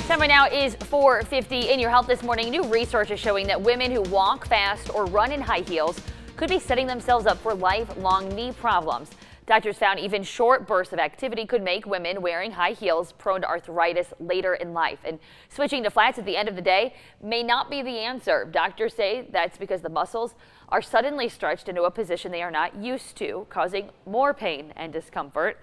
Time right now is 4:50. In your health this morning, new research is showing that women who walk fast or run in high heels could be setting themselves up for lifelong knee problems. Doctors found even short bursts of activity could make women wearing high heels prone to arthritis later in life. And switching to flats at the end of the day may not be the answer. Doctors say that's because the muscles are suddenly stretched into a position they are not used to, causing more pain and discomfort.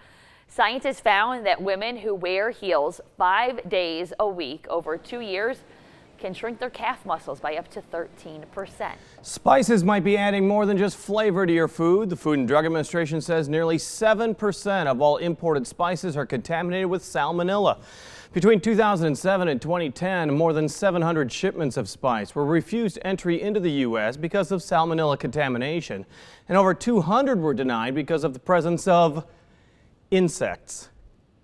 Scientists found that women who wear heels 5 days a week over 2 years can shrink their calf muscles by up to 13%. Spices might be adding more than just flavor to your food. The Food and Drug Administration says nearly 7% of all imported spices are contaminated with salmonella. Between 2007 and 2010, more than 700 shipments of spice were refused entry into the U.S. because of salmonella contamination, and over 200 were denied because of the presence of insects.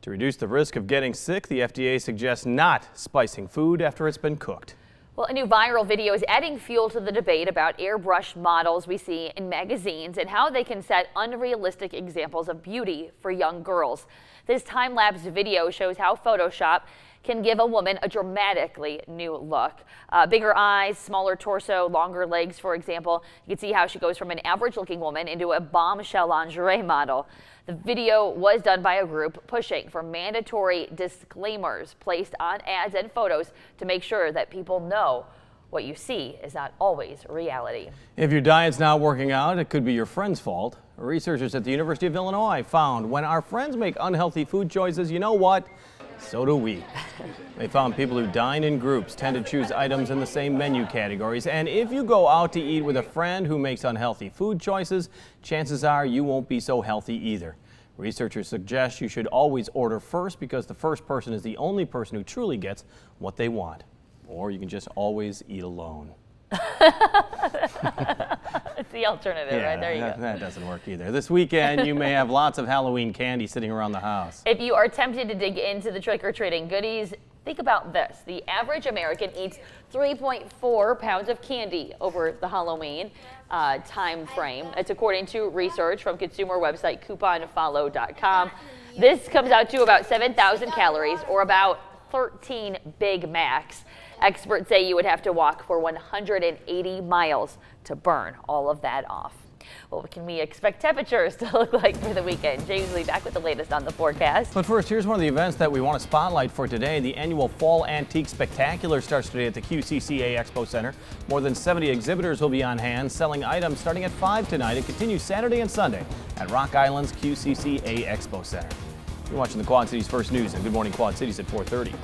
To reduce the risk of getting sick, the FDA suggests not spicing food after it's been cooked. Well, a new viral video is adding fuel to the debate about airbrushed models we see in magazines and how they can set unrealistic examples of beauty for young girls. This time-lapse video shows how Photoshop can give a woman a dramatically new look. Bigger eyes, smaller torso, longer legs, for example. You can see how she goes from an average-looking woman into a bombshell lingerie model. The video was done by a group pushing for mandatory disclaimers placed on ads and photos to make sure that people know what you see is not always reality. If your diet's not working out, it could be your friend's fault. Researchers at the University of Illinois found when our friends make unhealthy food choices, you know what? So do we. They found people who dine in groups tend to choose items in the same menu categories. And if you go out to eat with a friend who makes unhealthy food choices, chances are you won't be so healthy either. Researchers suggest you should always order first because the first person is the only person who truly gets what they want. Or you can just always eat alone. It's the alternative, right? There you go. That doesn't work either. This weekend, you may have lots of Halloween candy sitting around the house. If you are tempted to dig into the trick-or-treating goodies, think about this. The average American eats 3.4 pounds of candy over the Halloween time frame. It's according to research from consumer website couponfollow.com. This comes out to about 7,000 calories or about 13 Big Macs. Experts say you would have to walk for 180 miles to burn all of that off. Well, what can we expect temperatures to look like for the weekend? James will be back with the latest on the forecast. But first, here's one of the events that we want to spotlight for today. The annual Fall Antique Spectacular starts today at the QCCA Expo Center. More than 70 exhibitors will be on hand selling items starting at 5 tonight. It continues Saturday and Sunday at Rock Island's QCCA Expo Center. You're watching the Quad Cities First News and Good Morning Quad Cities at 4:30.